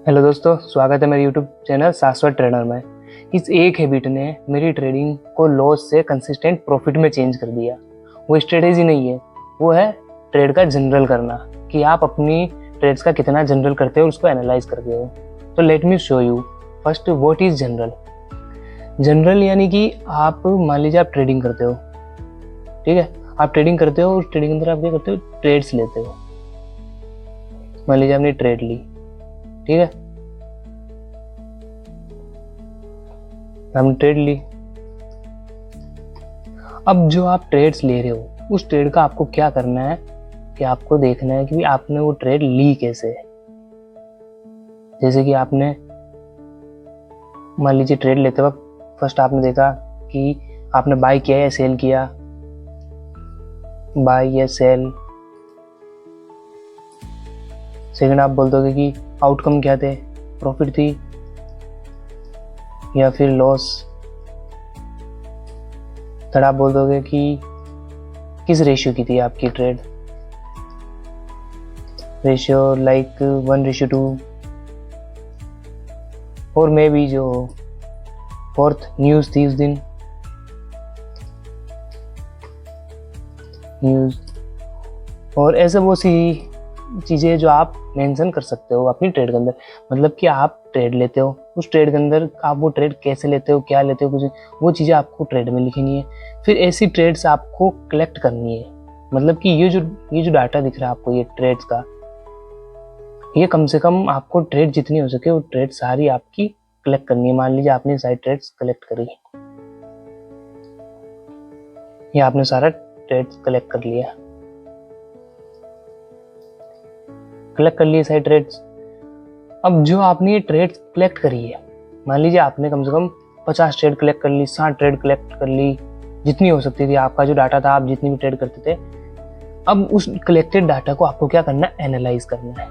Hello दोस्तों, स्वागत है मेरे यूट्यूब चैनल शाश्वत ट्रेडर में। इस एक हैबिट ने मेरी ट्रेडिंग को लॉस से कंसिस्टेंट प्रॉफिट में चेंज कर दिया। वो स्ट्रेटेजी नहीं है, वो है ट्रेड का जनरल करना, कि आप अपनी ट्रेड्स का कितना जनरल करते हो, उसको एनालाइज करते हो। तो let me show you first what is general. General यानी कि आप मान लीजिए आप ट्रेडिंग करते हो, ठीक है। आप ट्रेडिंग करते हो, उस ट्रेडिंग के अंदर आप क्या करते हो, ट्रेड्स लेते हो। मान लीजिए आपने ट्रेड ली, ठीक है, हमने ट्रेड ली। अब जो आप ट्रेड्स ले रहे हो, उस ट्रेड का आपको क्या करना है कि आपको देखना है कि आपने वो ट्रेड ली कैसे। जैसे कि आपने मान लीजिए ट्रेड लेते वक्त फर्स्ट आपने देखा कि आपने बाय किया या सेल किया, बाय या सेल। सेकंड आप बोल दोगे कि आउटकम क्या थे, प्रॉफिट थी या फिर लॉस। थर्ड आप बोल दोगे कि किस रेशियो की थी आपकी ट्रेड, रेशियो लाइक 1:2, और मे भी जो फोर्थ न्यूज़ थी उस दिन, न्यूज़। और ऐसे वो सी चीज़ें जो आप मेंशन कर सकते हो अपनी ट्रेड के अंदर। मतलब कि आप ट्रेड लेते हो, उस ट्रेड के अंदर आप वो ट्रेड कैसे लेते हो, क्या लेते हो, कुछ वो चीज़ें आपको ट्रेड में लिखनी है। फिर ऐसी ट्रेड्स आपको कलेक्ट करनी है। मतलब कि ये जो डाटा दिख रहा है आपको, ये ट्रेड्स का, ये कम से कम आपको ट्रेड जितनी हो सके वो ट्रेड सारी आपकी कलेक्ट करनी है। मान लीजिए आपने सारी ट्रेड्स कलेक्ट करी, या आपने सारा ट्रेड्स कलेक्ट कर लिया, कलेक्ट कर लिए सारी ट्रेड्स। अब जो आपने ये ट्रेड्स कलेक्ट करी है, मान लीजिए आपने कम से कम 50 ट्रेड कलेक्ट कर ली, 60 ट्रेड कलेक्ट कर ली, जितनी हो सकती थी। आपका जो डाटा था, आप जितनी भी ट्रेड करते थे, अब उस कलेक्टेड डाटा को आपको क्या करना है, एनालाइज करना है।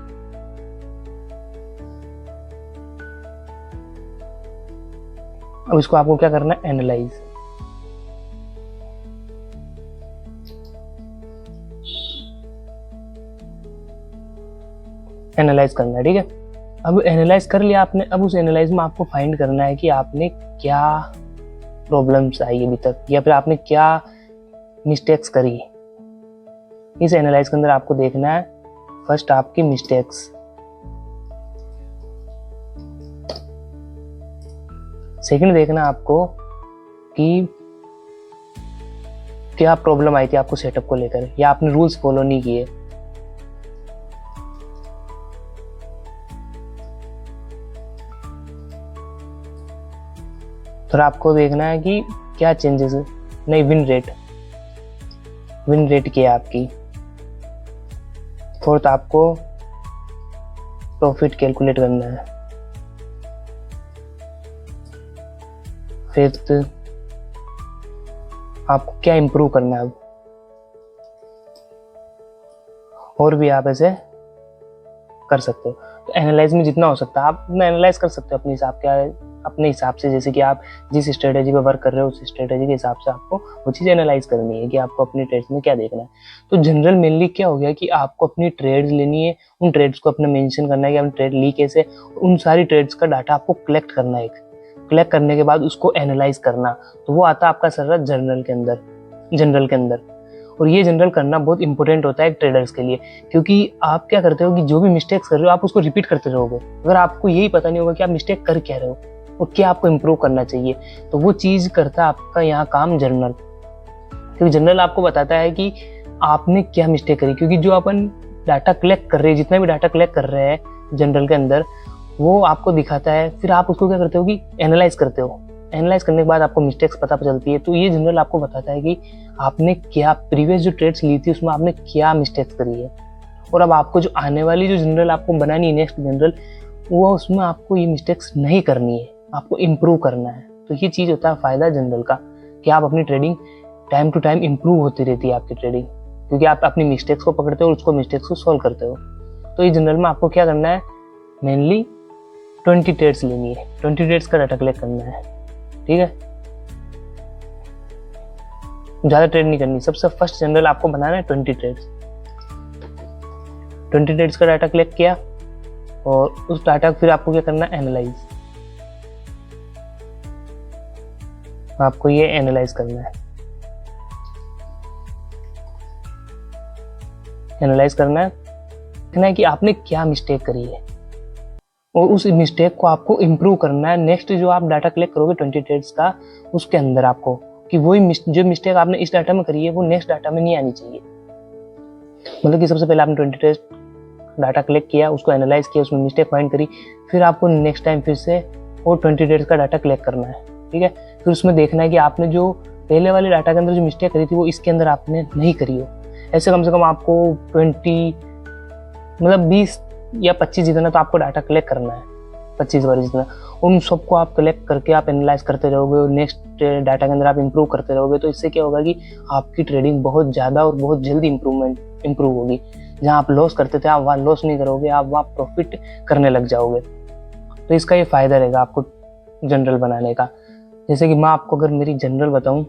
अब इसको आपको क्या करना है, एनालाइज। एनालाइज करना है, ठीक है। अब एनालाइज कर लिया आपने। अब उस एनालाइज में आपको फाइंड करना है कि आपने क्या प्रॉब्लम्स आई अभी तक, या फिर आपने क्या मिस्टेक्स करी। इस एनालाइज के अंदर आपको देखना है फर्स्ट आपकी मिस्टेक्स, सेकंड देखना आपको कि क्या प्रॉब्लम आई थी आपको सेटअप को लेकर, या आपने रूल्स फॉलो नहीं किए। थोड़ा आपको देखना है कि क्या चेंजेस है, नहीं विन रेट क्या है आपकी। फोर्थ आपको प्रॉफिट कैलकुलेट करना है। फिफ्थ आपको क्या इंप्रूव करना है अब। और भी आप ऐसे कर सकते हो। तो एनालाइज में जितना हो सकता है आप एनालाइज कर सकते हो अपने हिसाब से। जैसे कि आप जिस स्ट्रेटेजी पे वर्क कर रहे हो, उस स्ट्रेटेजी के हिसाब से आपको वो चीज़ एनालाइज करनी है कि आपको अपनी ट्रेड्स में क्या देखना है। तो जनरल मेनली क्या हो गया कि आपको अपनी ट्रेड्स लेनी है, उन ट्रेड्स को अपने मेंशन करना है कि आपने ट्रेड ली कैसे, उन सारी ट्रेड्स का डाटा आपको कलेक्ट करना है। कलेक्ट करने के बाद उसको एनालाइज करना, तो वो आता है आपका सारा जनरल के अंदर। और ये जनरल करना बहुत इंपॉर्टेंट होता है ट्रेडर्स के लिए, क्योंकि आप क्या करते हो कि जो भी मिस्टेक्स कर रहे हो आप उसको रिपीट करते रहोगे। अगर आपको यही पता नहीं होगा कि आप मिस्टेक कर क्या रहे हो और क्या आपको इम्प्रूव करना चाहिए, तो वो चीज़ करता है आपका यहाँ काम जर्नल। क्योंकि जर्नल आपको बताता है कि आपने क्या मिस्टेक करी। क्योंकि जो अपन डाटा कलेक्ट कर रहे हैं, जितना भी डाटा कलेक्ट कर रहे हैं जनरल के अंदर, वो आपको दिखाता है। फिर आप उसको क्या करते हो कि एनालाइज करते हो। एनालाइज करने के बाद आपको मिस्टेक्स पता चलती है। तो ये जनरल आपको बताता है कि आपने क्या प्रीवियस जो ट्रेड्स ली थी उसमें आपने क्या मिस्टेक्स करी है, और अब आपको जो आने वाली जो जनरल आपको बनानी है, नेक्स्ट जनरल, वो उसमें आपको ये मिस्टेक्स नहीं करनी है, आपको इम्प्रूव करना है। तो ये चीज़ होता है फ़ायदा जनरल का, कि आप अपनी trading time to time improve होती रहती है आपकी ट्रेडिंग, क्योंकि आप अपनी मिस्टेक्स को पकड़ते हो और उसको मिस्टेक्स को सॉल्व करते हो। तो ये जनरल में आपको क्या करना है, मेनली 20 ट्रेड्स लेनी है, 20 ट्रेड्स का डाटा कलेक्ट करना है, ठीक है। ज़्यादा ट्रेड नहीं करनी। सबसे फर्स्ट जनरल आपको बनाना है 20 ट्रेड्स। 20 ट्रेड्स का डाटा कलेक्ट किया, और उस डाटा को फिर आपको क्या करना है, एनालाइज। आपको ये एनालाइज करना है, एनालाइज करना है, देखना है कि आपने क्या मिस्टेक करी है और उस मिस्टेक को आपको इम्प्रूव करना है। नेक्स्ट जो आप डाटा कलेक्ट करोगे 20 ट्रेड्स का, उसके अंदर आपको कि वही जो मिस्टेक आपने इस डाटा में करी है वो नेक्स्ट डाटा में नहीं आनी चाहिए। मतलब कि सबसे पहले आपने 20 ट्रेड्स डाटा कलेक्ट किया, उसको एनालाइज किया, उसमें मिस्टेक फाइंड करी, फिर आपको नेक्स्ट टाइम फिर से वो 20 ट्रेड्स का डाटा कलेक्ट करना है, ठीक है। फिर उसमें देखना है कि आपने जो पहले वाले डाटा के अंदर जो मिस्टेक करी थी वो इसके अंदर आपने नहीं करी हो। ऐसे कम से कम आपको 20 या 25 जितना तो आपको डाटा कलेक्ट करना है, 25 बार जितना। उन सबको आप कलेक्ट करके आप एनालाइज करते रहोगे और नेक्स्ट डाटा के अंदर आप इंप्रूव करते रहोगे, तो इससे क्या होगा कि आपकी ट्रेडिंग बहुत ज़्यादा और बहुत जल्दी इंप्रूव होगी। जहाँ आप लॉस करते थे आप वहाँ लॉस नहीं करोगे, आप वहाँ प्रॉफिट करने लग जाओगे। तो इसका ये फ़ायदा रहेगा आपको जनरल बनाने का। जैसे कि मैं आपको अगर मेरी जनरल बताऊँ,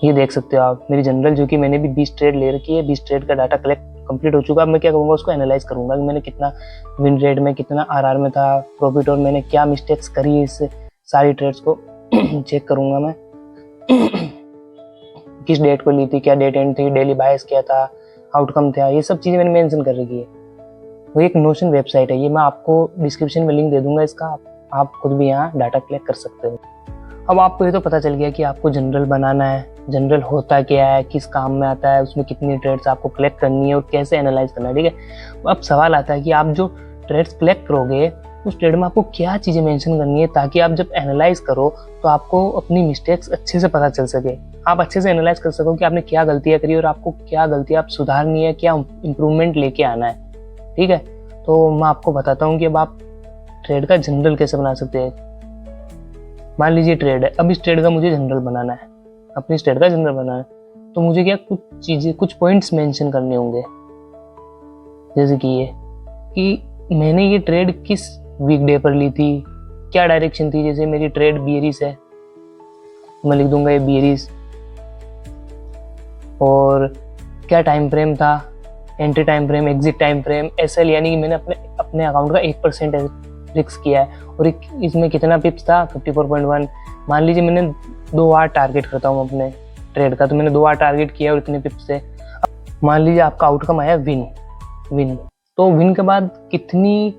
ये देख सकते हो आप मेरी जनरल, जो कि मैंने भी 20 ट्रेड ले रखी है। 20 ट्रेड का डाटा कलेक्ट कंप्लीट हो चुका है। अब मैं क्या करूँगा, उसको एनालाइज करूँगा कि मैंने कितना विन रेट में, कितना आरआर में था प्रॉफिट, और मैंने क्या मिस्टेक्स करी इस सारी ट्रेड्स को चेक करूँगा मैं। किस डेट को ली थी, क्या डेट एंड थी, डेली बायस क्या था, आउटकम था, ये सब चीज़ें मैंने मेंशन कर रखी है। वो एक नोशन वेबसाइट है, ये मैं आपको डिस्क्रिप्शन में लिंक दे दूंगा इसका, आप खुद भी यहाँ डाटा कलेक्ट कर सकते हो। अब आपको ये तो पता चल गया कि आपको जनरल बनाना है, जनरल होता क्या है, किस काम में आता है, उसमें कितनी ट्रेड्स आपको कलेक्ट करनी है और कैसे एनालाइज करना है, ठीक है। अब सवाल आता है कि आप जो ट्रेड्स कलेक्ट करोगे उस ट्रेड में आपको क्या चीज़ें मेंशन करनी है, ताकि आप जब एनालाइज करो तो आपको अपनी मिस्टेक्स अच्छे से पता चल सके, आप अच्छे से एनालाइज कर सको कि आपने क्या गलतियाँ करी और आपको क्या गलतियाँ आप सुधारनी है, क्या इंप्रूवमेंट लेके आना है, ठीक है। तो मैं आपको बताता हूँ कि अब आप ट्रेड का जनरल कैसे बना सकते हैं। मान लीजिए ट्रेड है, अब इस ट्रेड का मुझे जनरल बनाना है, अपनी ट्रेड का जनरल बनाना है, तो मुझे क्या कुछ चीज़ें, कुछ पॉइंट्स मेंशन करने होंगे। जैसे कि ये कि मैंने ये ट्रेड किस वीक डे पर ली थी, क्या डायरेक्शन थी। जैसे मेरी ट्रेड बियरिश है, मैं लिख दूंगा ये बियरिश, और क्या टाइम फ्रेम था, entry time frame, exit time frame, SL, यानी कि मैंने अपने अकाउंट का 1% रिस्क किया है, और इसमें कितना पिप्स था, 54.1। मान लीजिए मैंने 2 बार टारगेट करता हूँ अपने ट्रेड का, तो मैंने 2 बार टारगेट किया और इतने पिप्स से। मान लीजिए आपका आउटकम आया विन, तो विन के बाद कितनी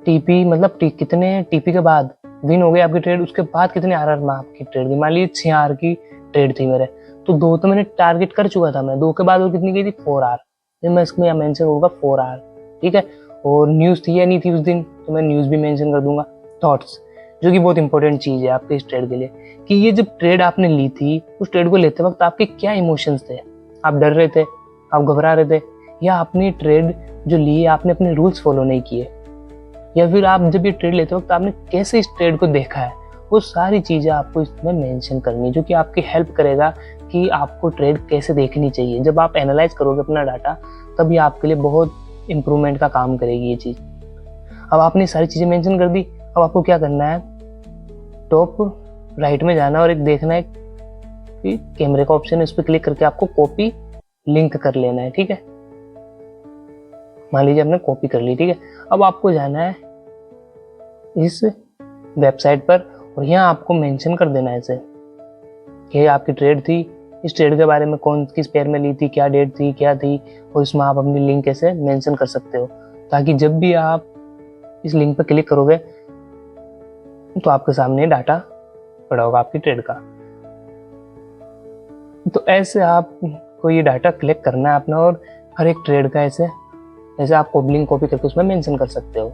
टीपी, मतलब कितने टीपी के बाद विन हो गई आपकी ट्रेड, उसके बाद कितने आरआर में आपकी ट्रेड गई। मान लीजिए 6 आर की ट्रेड थी मेरे, तो 2 तो मैंने टारगेट कर चुका था मैं, 2 के बाद और कितनी गई थी, 4 आर। तो मैं इसमें यहाँ मेंशन करूँगा 4 आर, ठीक है। और न्यूज़ थी या नहीं थी उस दिन, तो मैं न्यूज़ भी मेंशन कर दूंगा। थॉट्स, जो कि बहुत इंपॉर्टेंट चीज़ है आपके इस ट्रेड के लिए, कि ये जब ट्रेड आपने ली थी, उस ट्रेड को लेते वक्त आपके क्या इमोशंस थे, आप डर रहे थे, आप घबरा रहे थे, या आपने ट्रेड जो ली है आपने अपने रूल्स फॉलो नहीं किए, या फिर आप जब ये ट्रेड लेते वक्त आपने कैसे इस ट्रेड को देखा है, वो सारी चीज़ें आपको इसमें मेंशन करनी है, जो कि आपकी हेल्प करेगा कि आपको ट्रेड कैसे देखनी चाहिए। जब आप एनालाइज करोगे अपना डाटा, तब ये आपके लिए बहुत इम्प्रूवमेंट का काम करेगी ये चीज़। अब आपने सारी चीज़ें मेंशन कर दी, अब आपको क्या करना है, टॉप राइट में जाना और एक देखना है कि कैमरे का ऑप्शन है, उस पर क्लिक करके आपको कॉपी लिंक कर लेना है, ठीक है। मान लीजिए आपने कॉपी कर ली, ठीक है। अब आपको जाना है इस वेबसाइट पर और यहाँ आपको मेंशन कर देना है ऐसे कि आपकी ट्रेड थी, इस ट्रेड के बारे में कौन किस पेयर में ली थी, क्या डेट थी, क्या थी, और इसमें आप अपनी लिंक ऐसे मेंशन कर सकते हो, ताकि जब भी आप इस लिंक पर क्लिक करोगे तो आपके सामने डाटा पड़ा होगा आपकी ट्रेड का। तो ऐसे आपको ये डाटा कलेक्ट करना है अपना, और हर एक ट्रेड का ऐसे आप लिंक कॉपी करके उसमें मेंशन कर सकते हो।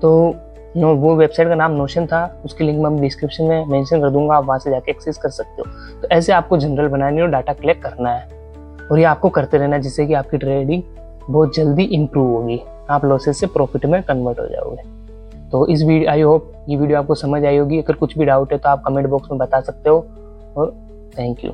तो वो वेबसाइट का नाम नोशन था, उसकी लिंक मैं डिस्क्रिप्शन में मेंशन कर दूंगा, आप वहाँ से जाके एक्सेस कर सकते हो। तो ऐसे आपको जनरल बनानी और डाटा कलेक्ट करना है, और ये आपको करते रहना है, जिससे कि आपकी ट्रेडिंग बहुत जल्दी इंप्रूव होगी, आप लॉसेस से प्रॉफिट में कन्वर्ट हो जाओगे। तो इस वीडियो, आई होप ये वीडियो आपको समझ आई होगी। अगर कुछ भी डाउट है तो आप कमेंट बॉक्स में बता सकते हो, और थैंक यू।